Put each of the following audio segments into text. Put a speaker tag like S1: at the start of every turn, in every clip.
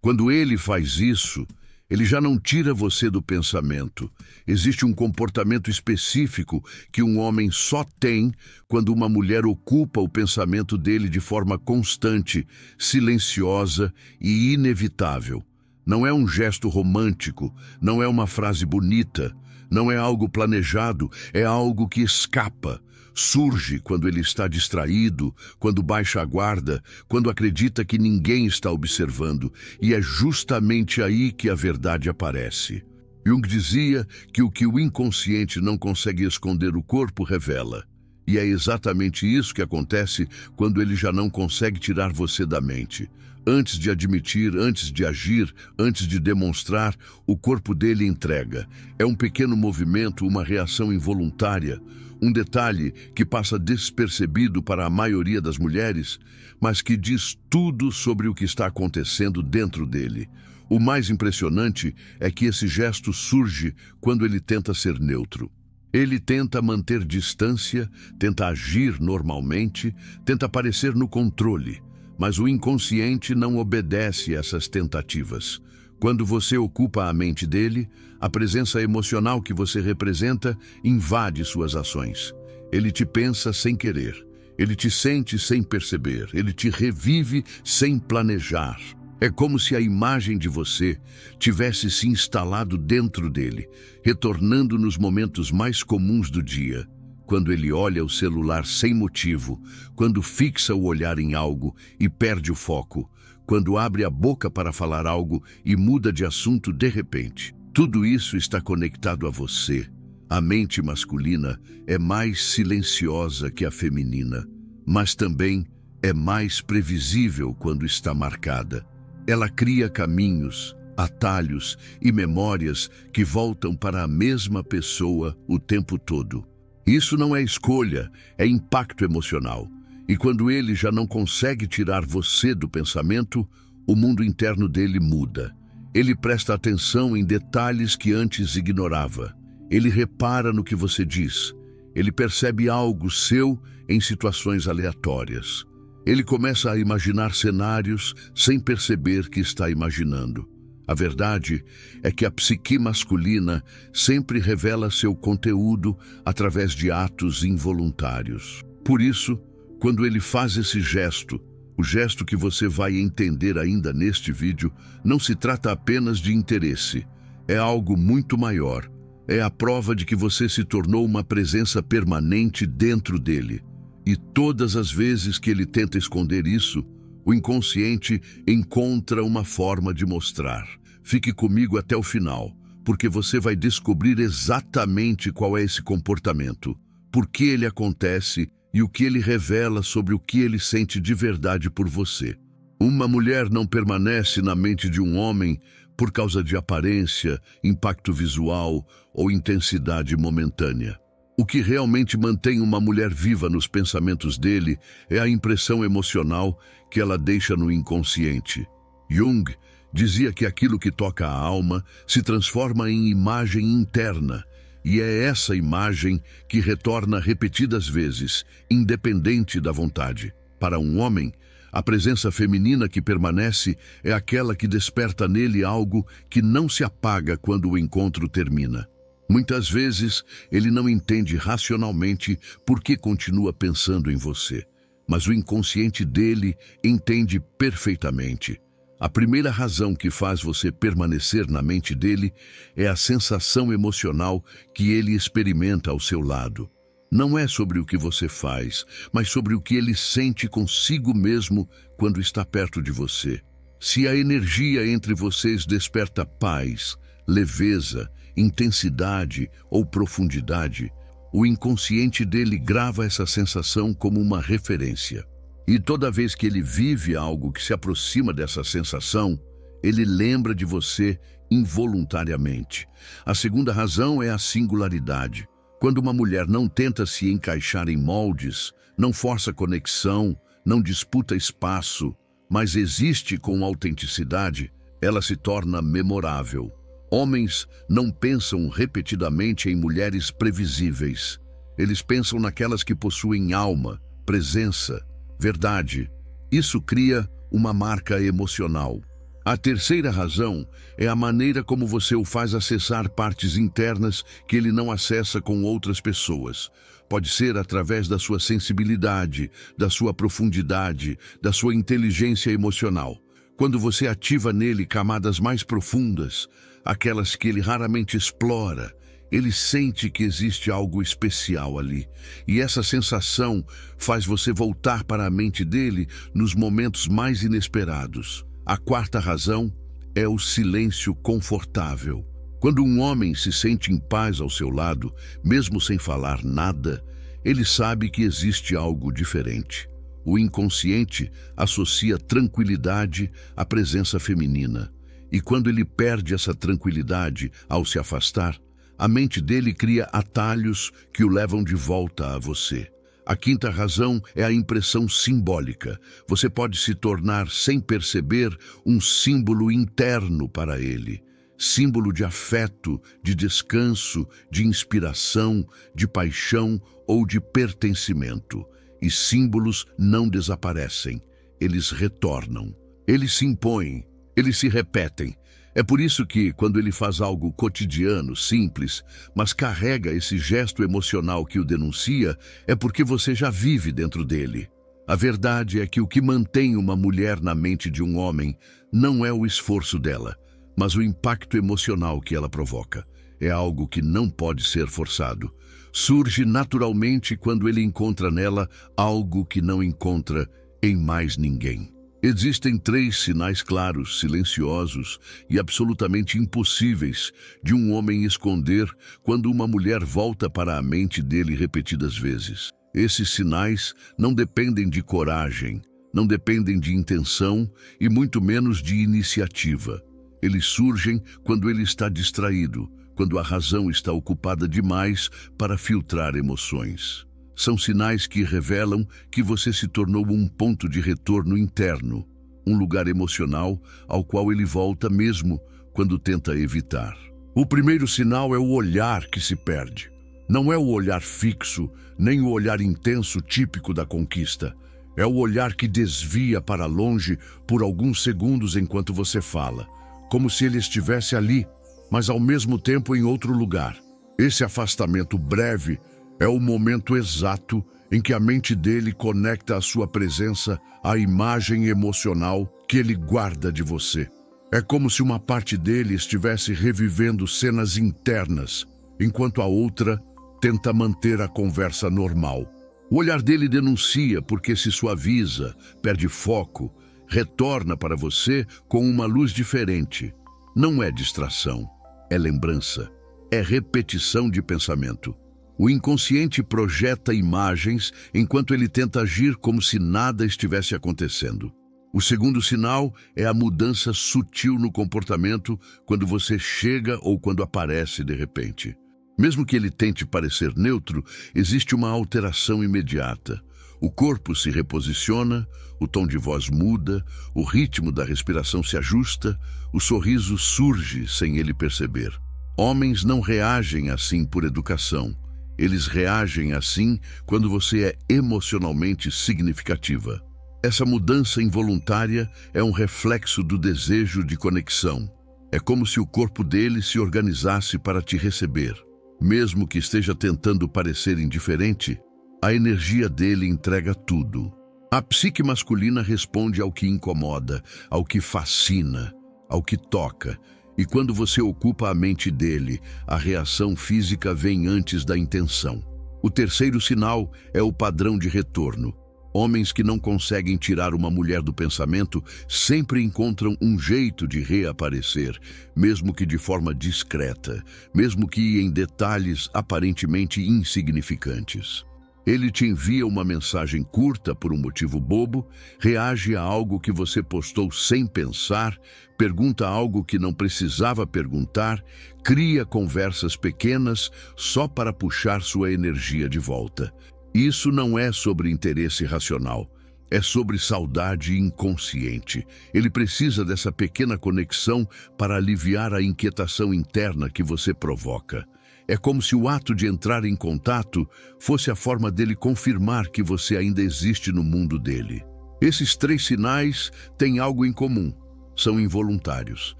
S1: Quando ele faz isso, ele já não tira você do pensamento. Existe um comportamento específico que um homem só tem quando uma mulher ocupa o pensamento dele de forma constante, silenciosa e inevitável. Não é um gesto romântico, não é uma frase bonita, não é algo planejado, é algo que escapa. Surge quando ele está distraído, quando baixa a guarda, quando acredita que ninguém está observando, e é justamente aí que a verdade aparece. Jung dizia que o inconsciente não consegue esconder, o corpo revela. E é exatamente isso que acontece quando ele já não consegue tirar você da mente. Antes de admitir, antes de agir, antes de demonstrar, o corpo dele entrega. É um pequeno movimento, uma reação involuntária, um detalhe que passa despercebido para a maioria das mulheres, mas que diz tudo sobre o que está acontecendo dentro dele. O mais impressionante é que esse gesto surge quando ele tenta ser neutro. Ele tenta manter distância, tenta agir normalmente, tenta parecer no controle, mas o inconsciente não obedece a essas tentativas. Quando você ocupa a mente dele, a presença emocional que você representa invade suas ações. Ele te pensa sem querer, ele te sente sem perceber, ele te revive sem planejar. É como se a imagem de você tivesse se instalado dentro dele, retornando nos momentos mais comuns do dia. Quando ele olha o celular sem motivo, quando fixa o olhar em algo e perde o foco, quando abre a boca para falar algo e muda de assunto de repente. Tudo isso está conectado a você. A mente masculina é mais silenciosa que a feminina, mas também é mais previsível quando está marcada. Ela cria caminhos, atalhos e memórias que voltam para a mesma pessoa o tempo todo. Isso não é escolha, é impacto emocional. E quando ele já não consegue tirar você do pensamento, o mundo interno dele muda. Ele presta atenção em detalhes que antes ignorava. Ele repara no que você diz. Ele percebe algo seu em situações aleatórias. Ele começa a imaginar cenários sem perceber que está imaginando. A verdade é que a psique masculina sempre revela seu conteúdo através de atos involuntários. Por isso, quando ele faz esse gesto, o gesto que você vai entender ainda neste vídeo, não se trata apenas de interesse. É algo muito maior. É a prova de que você se tornou uma presença permanente dentro dele. E todas as vezes que ele tenta esconder isso, o inconsciente encontra uma forma de mostrar. Fique comigo até o final, porque você vai descobrir exatamente qual é esse comportamento, por que ele acontece e o que ele revela sobre o que ele sente de verdade por você. Uma mulher não permanece na mente de um homem por causa de aparência, impacto visual ou intensidade momentânea. O que realmente mantém uma mulher viva nos pensamentos dele é a impressão emocional que ela deixa no inconsciente. Jung dizia que aquilo que toca a alma se transforma em imagem interna, e é essa imagem que retorna repetidas vezes, independente da vontade. Para um homem, a presença feminina que permanece é aquela que desperta nele algo que não se apaga quando o encontro termina. Muitas vezes, ele não entende racionalmente por que continua pensando em você, mas o inconsciente dele entende perfeitamente. A primeira razão que faz você permanecer na mente dele é a sensação emocional que ele experimenta ao seu lado. Não é sobre o que você faz, mas sobre o que ele sente consigo mesmo quando está perto de você. Se a energia entre vocês desperta paz, leveza, intensidade ou profundidade, o inconsciente dele grava essa sensação como uma referência. E toda vez que ele vive algo que se aproxima dessa sensação, ele lembra de você involuntariamente. A segunda razão é a singularidade. Quando uma mulher não tenta se encaixar em moldes, não força conexão, não disputa espaço, mas existe com autenticidade, ela se torna memorável. Homens não pensam repetidamente em mulheres previsíveis. Eles pensam naquelas que possuem alma, presença, verdade. Isso cria uma marca emocional. A terceira razão é a maneira como você o faz acessar partes internas que ele não acessa com outras pessoas. Pode ser através da sua sensibilidade, da sua profundidade, da sua inteligência emocional. Quando você ativa nele camadas mais profundas, aquelas que ele raramente explora, ele sente que existe algo especial ali. E essa sensação faz você voltar para a mente dele nos momentos mais inesperados. A quarta razão é o silêncio confortável. Quando um homem se sente em paz ao seu lado, mesmo sem falar nada, ele sabe que existe algo diferente. O inconsciente associa tranquilidade à presença feminina. E quando ele perde essa tranquilidade ao se afastar, a mente dele cria atalhos que o levam de volta a você. A quinta razão é a impressão simbólica. Você pode se tornar, sem perceber, um símbolo interno para ele. Símbolo de afeto, de descanso, de inspiração, de paixão ou de pertencimento. E símbolos não desaparecem, eles retornam. Eles se impõem, eles se repetem. É por isso que, quando ele faz algo cotidiano, simples, mas carrega esse gesto emocional que o denuncia, é porque você já vive dentro dele. A verdade é que o que mantém uma mulher na mente de um homem não é o esforço dela, mas o impacto emocional que ela provoca. É algo que não pode ser forçado. Surge naturalmente quando ele encontra nela algo que não encontra em mais ninguém. Existem 3 sinais claros, silenciosos e absolutamente impossíveis de um homem esconder quando uma mulher volta para a mente dele repetidas vezes. Esses sinais não dependem de coragem, não dependem de intenção e muito menos de iniciativa. Eles surgem quando ele está distraído, quando a razão está ocupada demais para filtrar emoções. São sinais que revelam que você se tornou um ponto de retorno interno, um lugar emocional ao qual ele volta mesmo quando tenta evitar. O primeiro sinal é o olhar que se perde. Não é o olhar fixo, nem o olhar intenso típico da conquista. É o olhar que desvia para longe por alguns segundos enquanto você fala, como se ele estivesse ali, mas ao mesmo tempo em outro lugar. Esse afastamento breve é o momento exato em que a mente dele conecta a sua presença à imagem emocional que ele guarda de você. É como se uma parte dele estivesse revivendo cenas internas, enquanto a outra tenta manter a conversa normal. O olhar dele denuncia porque se suaviza, perde foco, retorna para você com uma luz diferente. Não é distração, é lembrança, é repetição de pensamento. O inconsciente projeta imagens enquanto ele tenta agir como se nada estivesse acontecendo. O segundo sinal é a mudança sutil no comportamento quando você chega ou quando aparece de repente. Mesmo que ele tente parecer neutro, existe uma alteração imediata. O corpo se reposiciona, o tom de voz muda, o ritmo da respiração se ajusta, o sorriso surge sem ele perceber. Homens não reagem assim por educação. Eles reagem assim quando você é emocionalmente significativa. Essa mudança involuntária é um reflexo do desejo de conexão. É como se o corpo dele se organizasse para te receber. Mesmo que esteja tentando parecer indiferente, a energia dele entrega tudo. A psique masculina responde ao que incomoda, ao que fascina, ao que toca. E quando você ocupa a mente dele, a reação física vem antes da intenção. O terceiro sinal é o padrão de retorno. Homens que não conseguem tirar uma mulher do pensamento sempre encontram um jeito de reaparecer, mesmo que de forma discreta, mesmo que em detalhes aparentemente insignificantes. Ele te envia uma mensagem curta por um motivo bobo, reage a algo que você postou sem pensar, pergunta algo que não precisava perguntar, cria conversas pequenas só para puxar sua energia de volta. Isso não é sobre interesse racional, é sobre saudade inconsciente. Ele precisa dessa pequena conexão para aliviar a inquietação interna que você provoca. É como se o ato de entrar em contato fosse a forma dele confirmar que você ainda existe no mundo dele. Esses 3 sinais têm algo em comum. são involuntários.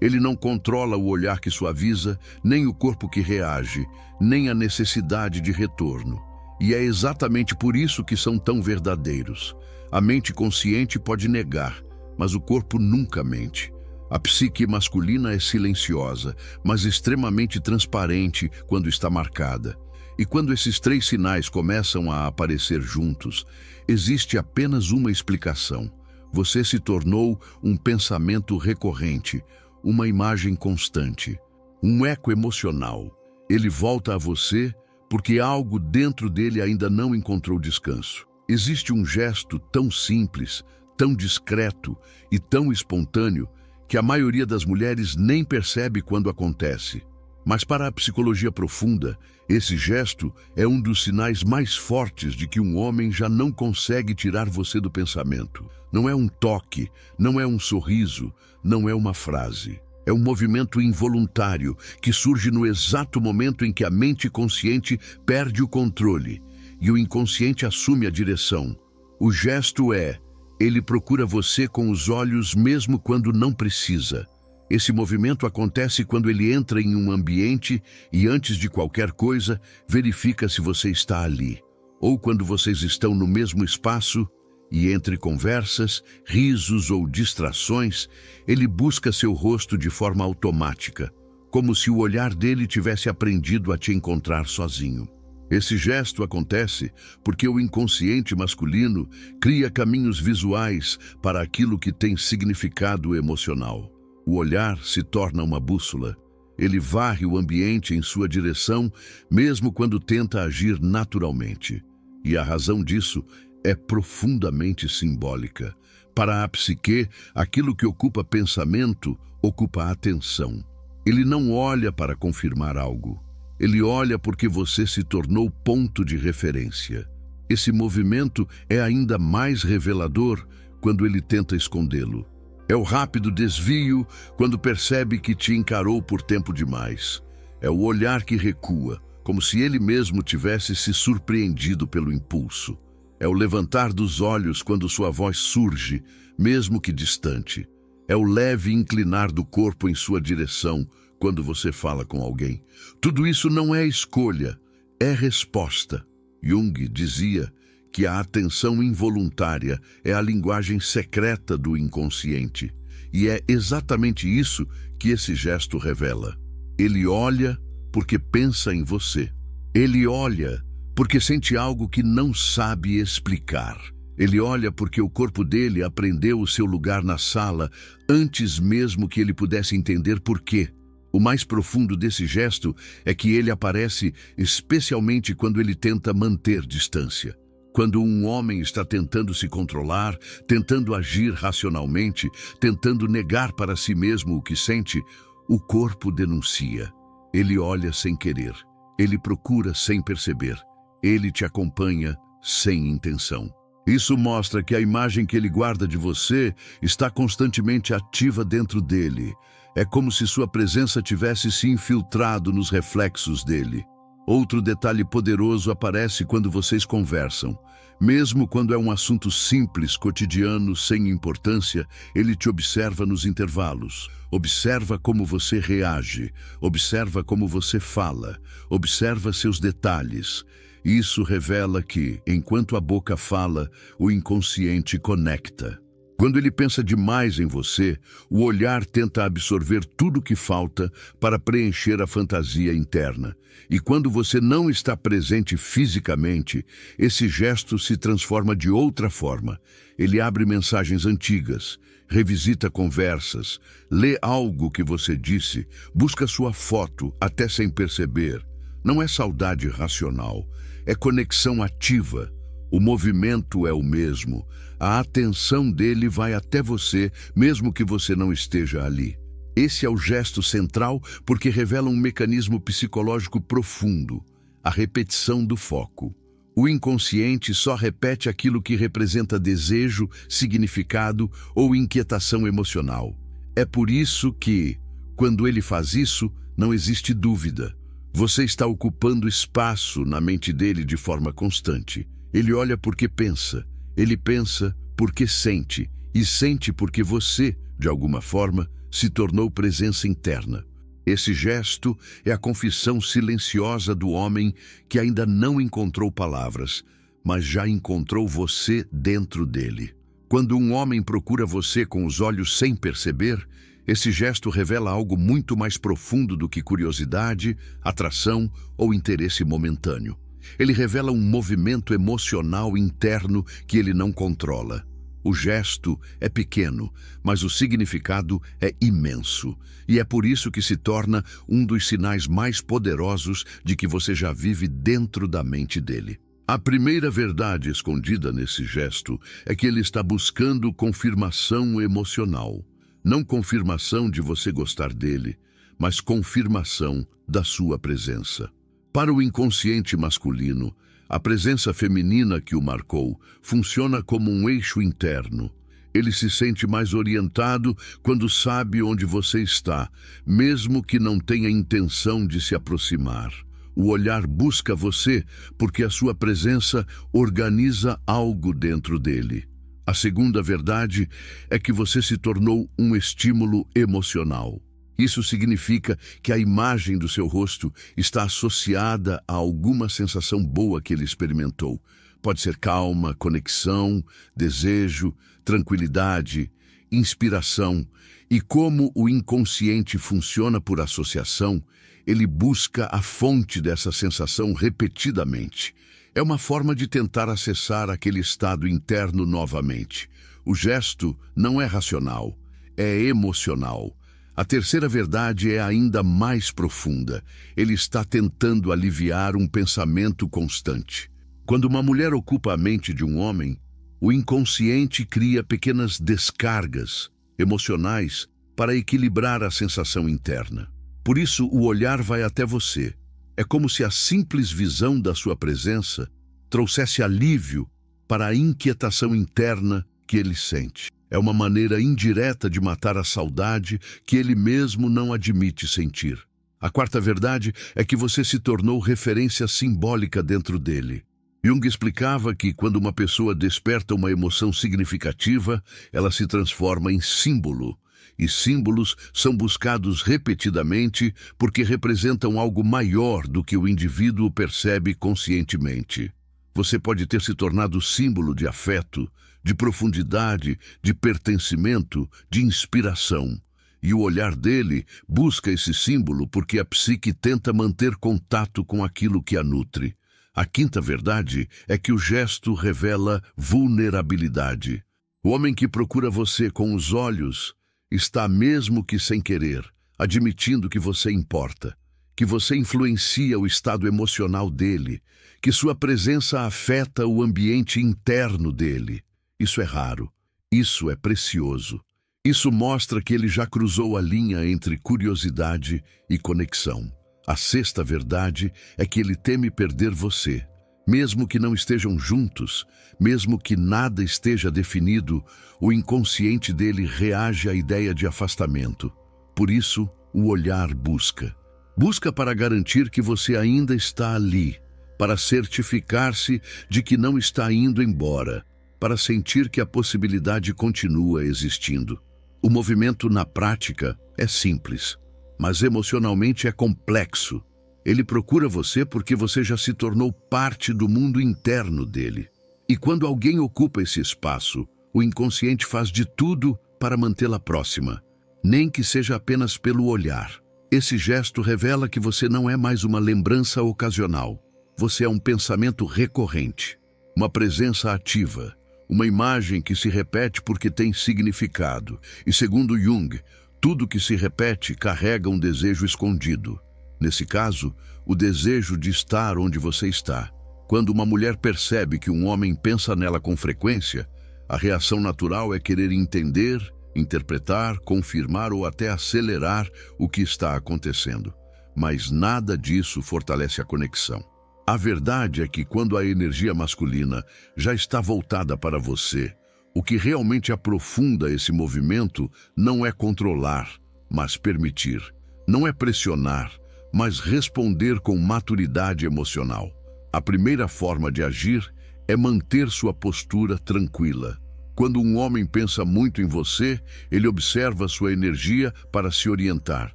S1: Ele não controla o olhar que suaviza, nem o corpo que reage, nem a necessidade de retorno. E é exatamente por isso que são tão verdadeiros. A mente consciente pode negar, mas o corpo nunca mente. A psique masculina é silenciosa, mas extremamente transparente quando está marcada. E quando esses três sinais começam a aparecer juntos, existe apenas uma explicação. Você se tornou um pensamento recorrente, uma imagem constante, um eco emocional. Ele volta a você porque algo dentro dele ainda não encontrou descanso. Existe um gesto tão simples, tão discreto e tão espontâneo que a maioria das mulheres nem percebe quando acontece. Mas para a psicologia profunda, esse gesto é um dos sinais mais fortes de que um homem já não consegue tirar você do pensamento. Não é um toque, não é um sorriso, não é uma frase. É um movimento involuntário que surge no exato momento em que a mente consciente perde o controle e o inconsciente assume a direção. O gesto é: ele procura você com os olhos mesmo quando não precisa. Esse movimento acontece quando ele entra em um ambiente e, antes de qualquer coisa, verifica se você está ali. Ou quando vocês estão no mesmo espaço e, entre conversas, risos ou distrações, ele busca seu rosto de forma automática, como se o olhar dele tivesse aprendido a te encontrar sozinho. Esse gesto acontece porque o inconsciente masculino cria caminhos visuais para aquilo que tem significado emocional. O olhar se torna uma bússola. Ele varre o ambiente em sua direção, mesmo quando tenta agir naturalmente. E a razão disso é profundamente simbólica. Para a psique, aquilo que ocupa pensamento ocupa atenção. Ele não olha para confirmar algo. Ele olha porque você se tornou ponto de referência. Esse movimento é ainda mais revelador quando ele tenta escondê-lo. É o rápido desvio quando percebe que te encarou por tempo demais. É o olhar que recua, como se ele mesmo tivesse se surpreendido pelo impulso. É o levantar dos olhos quando sua voz surge, mesmo que distante. É o leve inclinar do corpo em sua direção quando você fala com alguém. Tudo isso não é escolha, é resposta. Jung dizia que a atenção involuntária é a linguagem secreta do inconsciente. E é exatamente isso que esse gesto revela. Ele olha porque pensa em você. Ele olha porque sente algo que não sabe explicar. Ele olha porque o corpo dele aprendeu o seu lugar na sala antes mesmo que ele pudesse entender por quê. O mais profundo desse gesto é que ele aparece especialmente quando ele tenta manter distância. Quando um homem está tentando se controlar, tentando agir racionalmente, tentando negar para si mesmo o que sente, o corpo denuncia. Ele olha sem querer. Ele procura sem perceber. Ele te acompanha sem intenção. Isso mostra que a imagem que ele guarda de você está constantemente ativa dentro dele. É como se sua presença tivesse se infiltrado nos reflexos dele. Outro detalhe poderoso aparece quando vocês conversam. Mesmo quando é um assunto simples, cotidiano, sem importância, ele te observa nos intervalos. Observa como você reage, observa como você fala, observa seus detalhes. Isso revela que, enquanto a boca fala, o inconsciente conecta. Quando ele pensa demais em você, o olhar tenta absorver tudo que falta para preencher a fantasia interna. E quando você não está presente fisicamente, esse gesto se transforma de outra forma. Ele abre mensagens antigas, revisita conversas, lê algo que você disse, busca sua foto até sem perceber. Não é saudade racional, é conexão ativa. O movimento é o mesmo. A atenção dele vai até você, mesmo que você não esteja ali. Esse é o gesto central porque revela um mecanismo psicológico profundo, a repetição do foco. O inconsciente só repete aquilo que representa desejo, significado ou inquietação emocional. É por isso que, quando ele faz isso, não existe dúvida. Você está ocupando espaço na mente dele de forma constante. Ele olha porque pensa, ele pensa porque sente, e sente porque você de alguma forma, se tornou presença interna. Esse gesto é a confissão silenciosa do homem que ainda não encontrou palavras, mas já encontrou você dentro dele. Quando um homem procura você com os olhos sem perceber, esse gesto revela algo muito mais profundo do que curiosidade, atração ou interesse momentâneo. Ele revela um movimento emocional interno que ele não controla. O gesto é pequeno, mas o significado é imenso. E é por isso que se torna um dos sinais mais poderosos de que você já vive dentro da mente dele. A primeira verdade escondida nesse gesto é que ele está buscando confirmação emocional. Não confirmação de você gostar dele, mas confirmação da sua presença. Para o inconsciente masculino, a presença feminina que o marcou funciona como um eixo interno. Ele se sente mais orientado quando sabe onde você está, mesmo que não tenha intenção de se aproximar. O olhar busca você porque a sua presença organiza algo dentro dele. A segunda verdade é que você se tornou um estímulo emocional. Isso significa que a imagem do seu rosto está associada a alguma sensação boa que ele experimentou. Pode ser calma, conexão, desejo, tranquilidade, inspiração. E como o inconsciente funciona por associação, ele busca a fonte dessa sensação repetidamente. É uma forma de tentar acessar aquele estado interno novamente. O gesto não é racional, é emocional. A terceira verdade é ainda mais profunda. Ele está tentando aliviar um pensamento constante. Quando uma mulher ocupa a mente de um homem, o inconsciente cria pequenas descargas emocionais para equilibrar a sensação interna. Por isso, o olhar vai até você. É como se a simples visão da sua presença trouxesse alívio para a inquietação interna que ele sente. É uma maneira indireta de matar a saudade que ele mesmo não admite sentir. A quarta verdade é que você se tornou referência simbólica dentro dele. Jung explicava que quando uma pessoa desperta uma emoção significativa, ela se transforma em símbolo. E símbolos são buscados repetidamente porque representam algo maior do que o indivíduo percebe conscientemente. Você pode ter se tornado símbolo de afeto, de profundidade, de pertencimento, de inspiração. E o olhar dele busca esse símbolo porque a psique tenta manter contato com aquilo que a nutre. A quinta verdade é que o gesto revela vulnerabilidade. O homem que procura você com os olhos está, mesmo que sem querer, admitindo que você importa, que você influencia o estado emocional dele, que sua presença afeta o ambiente interno dele. Isso é raro, isso é precioso. Isso mostra que ele já cruzou a linha entre curiosidade e conexão. A sexta verdade é que ele teme perder você. Mesmo que não estejam juntos, mesmo que nada esteja definido, o inconsciente dele reage à ideia de afastamento. Por isso, o olhar busca. Busca para garantir que você ainda está ali, para certificar-se de que não está indo embora, para sentir que a possibilidade continua existindo. O movimento na prática é simples, mas emocionalmente é complexo. Ele procura você porque você já se tornou parte do mundo interno dele. E quando alguém ocupa esse espaço, o inconsciente faz de tudo para mantê-la próxima, nem que seja apenas pelo olhar. Esse gesto revela que você não é mais uma lembrança ocasional. Você é um pensamento recorrente, uma presença ativa, uma imagem que se repete porque tem significado. E segundo Jung, tudo que se repete carrega um desejo escondido. Nesse caso, o desejo de estar onde você está. Quando uma mulher percebe que um homem pensa nela com frequência, a reação natural é querer entender, interpretar, confirmar ou até acelerar o que está acontecendo. Mas nada disso fortalece a conexão. A verdade é que quando a energia masculina já está voltada para você, o que realmente aprofunda esse movimento não é controlar, mas permitir. Não é pressionar, mas responder com maturidade emocional. A primeira forma de agir é manter sua postura tranquila. Quando um homem pensa muito em você, ele observa sua energia para se orientar.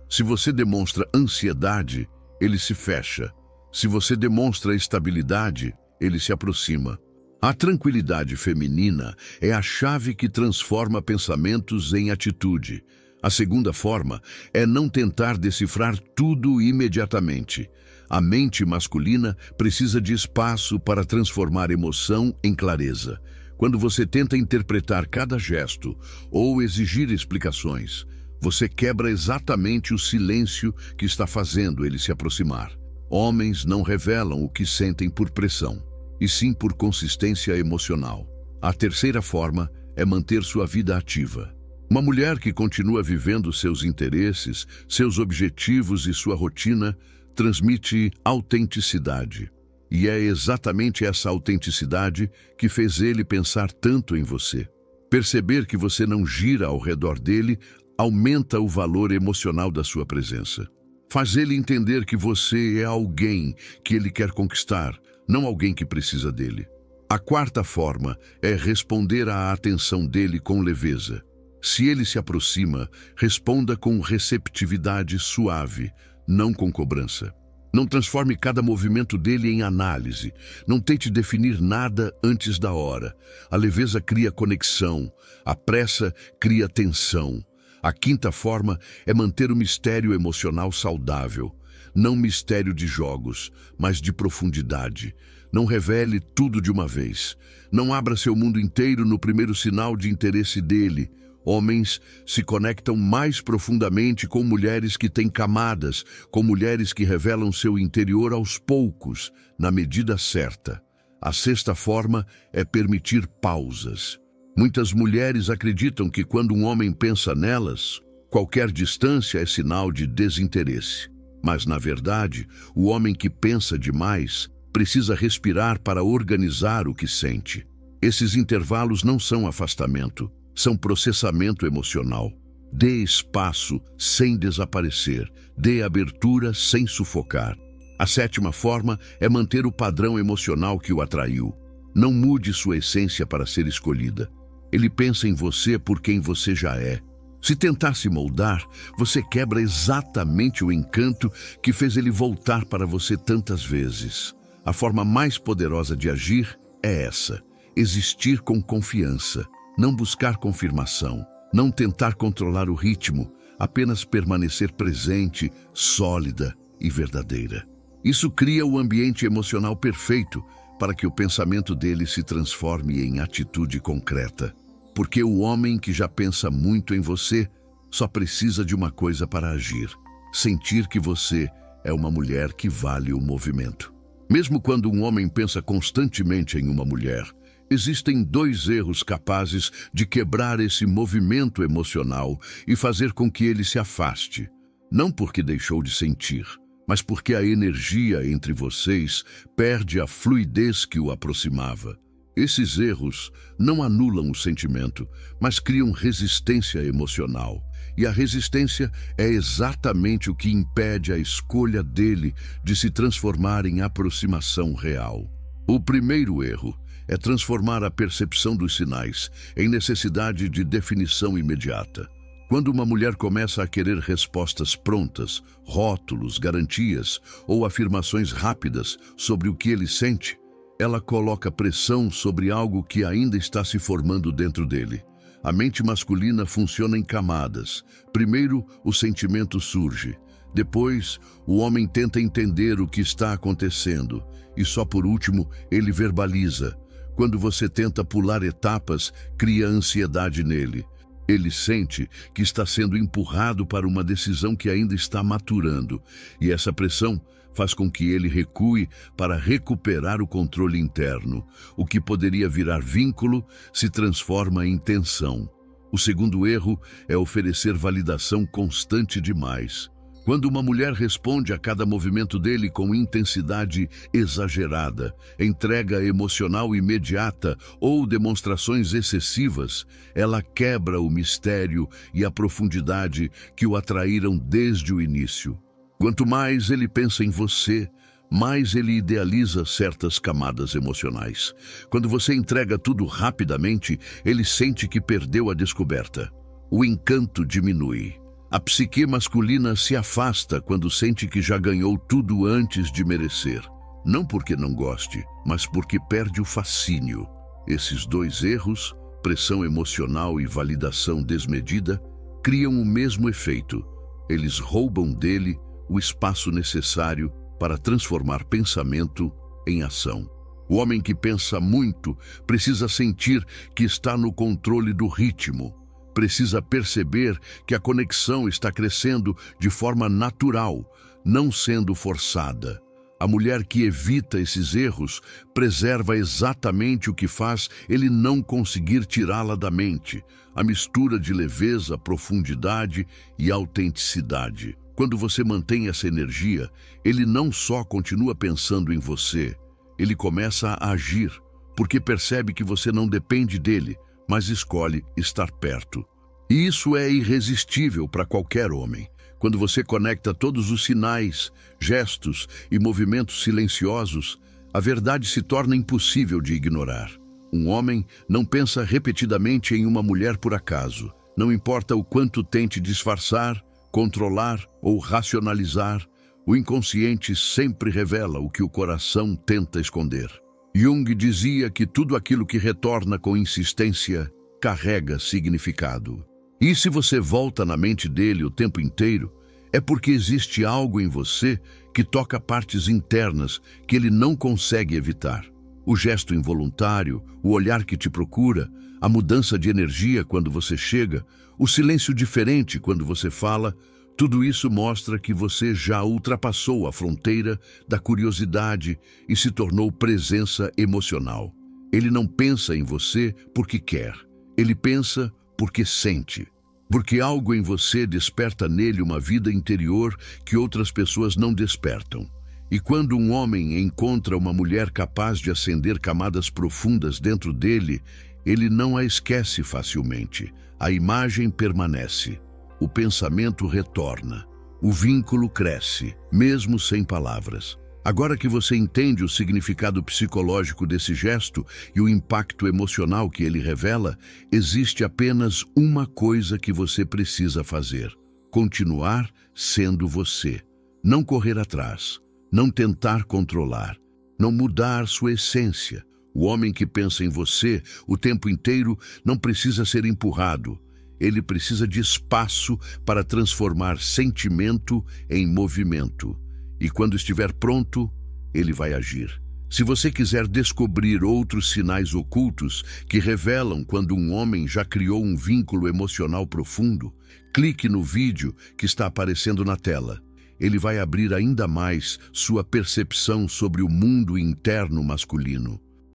S1: Se você demonstra ansiedade, ele se fecha. Se você demonstra estabilidade, ele se aproxima. A tranquilidade feminina é a chave que transforma pensamentos em atitude. A segunda forma é não tentar decifrar tudo imediatamente. A mente masculina precisa de espaço para transformar emoção em clareza. Quando você tenta interpretar cada gesto ou exigir explicações, você quebra exatamente o silêncio que está fazendo ele se aproximar. Homens não revelam o que sentem por pressão, e sim por consistência emocional. A terceira forma é manter sua vida ativa. Uma mulher que continua vivendo seus interesses, seus objetivos e sua rotina transmite autenticidade. E é exatamente essa autenticidade que fez ele pensar tanto em você. Perceber que você não gira ao redor dele aumenta o valor emocional da sua presença. Faz ele entender que você é alguém que ele quer conquistar, não alguém que precisa dele. A quarta forma é responder à atenção dele com leveza. Se ele se aproxima, responda com receptividade suave, não com cobrança. Não transforme cada movimento dele em análise. Não tente definir nada antes da hora. A leveza cria conexão. A pressa cria tensão. A quinta forma é manter o mistério emocional saudável. Não mistério de jogos, mas de profundidade. Não revele tudo de uma vez. Não abra seu mundo inteiro no primeiro sinal de interesse dele. Homens se conectam mais profundamente com mulheres que têm camadas, com mulheres que revelam seu interior aos poucos, na medida certa. A sexta forma é permitir pausas. Muitas mulheres acreditam que quando um homem pensa nelas, qualquer distância é sinal de desinteresse. Mas, na verdade, o homem que pensa demais precisa respirar para organizar o que sente. Esses intervalos não são afastamento, são processamento emocional. Dê espaço sem desaparecer. Dê abertura sem sufocar. A sétima forma é manter o padrão emocional que o atraiu. Não mude sua essência para ser escolhida. Ele pensa em você por quem você já é. Se tentar se moldar, você quebra exatamente o encanto que fez ele voltar para você tantas vezes. A forma mais poderosa de agir é essa: existir com confiança. Não buscar confirmação, não tentar controlar o ritmo, apenas permanecer presente, sólida e verdadeira. Isso cria o ambiente emocional perfeito para que o pensamento dele se transforme em atitude concreta. Porque o homem que já pensa muito em você só precisa de uma coisa para agir: sentir que você é uma mulher que vale o movimento. Mesmo quando um homem pensa constantemente em uma mulher, existem dois erros capazes de quebrar esse movimento emocional e fazer com que ele se afaste. Não porque deixou de sentir, mas porque a energia entre vocês perde a fluidez que o aproximava. Esses erros não anulam o sentimento, mas criam resistência emocional. E a resistência é exatamente o que impede a escolha dele de se transformar em aproximação real. O primeiro erro é transformar a percepção dos sinais em necessidade de definição imediata. Quando uma mulher começa a querer respostas prontas, rótulos, garantias ou afirmações rápidas sobre o que ele sente, ela coloca pressão sobre algo que ainda está se formando dentro dele. A mente masculina funciona em camadas. Primeiro, o sentimento surge. Depois, o homem tenta entender o que está acontecendo. E só por último, ele verbaliza. Quando você tenta pular etapas, cria ansiedade nele. Ele sente que está sendo empurrado para uma decisão que ainda está maturando. E essa pressão faz com que ele recue para recuperar o controle interno. O que poderia virar vínculo se transforma em tensão. O segundo erro é oferecer validação constante demais. Quando uma mulher responde a cada movimento dele com intensidade exagerada, entrega emocional imediata ou demonstrações excessivas, ela quebra o mistério e a profundidade que o atraíram desde o início. Quanto mais ele pensa em você, mais ele idealiza certas camadas emocionais. Quando você entrega tudo rapidamente, ele sente que perdeu a descoberta. O encanto diminui. A psique masculina se afasta quando sente que já ganhou tudo antes de merecer. Não porque não goste, mas porque perde o fascínio. Esses dois erros, pressão emocional e validação desmedida, criam o mesmo efeito. Eles roubam dele o espaço necessário para transformar pensamento em ação. O homem que pensa muito precisa sentir que está no controle do ritmo. Precisa perceber que a conexão está crescendo de forma natural, não sendo forçada. A mulher que evita esses erros preserva exatamente o que faz ele não conseguir tirá-la da mente, a mistura de leveza, profundidade e autenticidade. Quando você mantém essa energia, ele não só continua pensando em você, ele começa a agir, porque percebe que você não depende dele, mas escolhe estar perto. E isso é irresistível para qualquer homem. Quando você conecta todos os sinais, gestos e movimentos silenciosos, a verdade se torna impossível de ignorar. Um homem não pensa repetidamente em uma mulher por acaso. Não importa o quanto tente disfarçar, controlar ou racionalizar, o inconsciente sempre revela o que o coração tenta esconder. Jung dizia que tudo aquilo que retorna com insistência carrega significado. E se você volta na mente dele o tempo inteiro, é porque existe algo em você que toca partes internas que ele não consegue evitar. O gesto involuntário, o olhar que te procura, a mudança de energia quando você chega, o silêncio diferente quando você fala, tudo isso mostra que você já ultrapassou a fronteira da curiosidade e se tornou presença emocional. Ele não pensa em você porque quer, ele pensa porque sente. Porque algo em você desperta nele uma vida interior que outras pessoas não despertam. E quando um homem encontra uma mulher capaz de acender camadas profundas dentro dele, ele não a esquece facilmente. A imagem permanece. O pensamento retorna. O vínculo cresce, mesmo sem palavras. Agora que você entende o significado psicológico desse gesto e o impacto emocional que ele revela, existe apenas uma coisa que você precisa fazer: continuar sendo você. Não correr atrás, não tentar controlar, não mudar sua essência. O homem que pensa em você o tempo inteiro não precisa ser empurrado. Ele precisa de espaço para transformar sentimento em movimento. E quando estiver pronto, ele vai agir. Se você quiser descobrir outros sinais ocultos que revelam quando um homem já criou um vínculo emocional profundo, clique no vídeo que está aparecendo na tela. Ele vai abrir ainda mais sua percepção sobre o mundo interno masculino.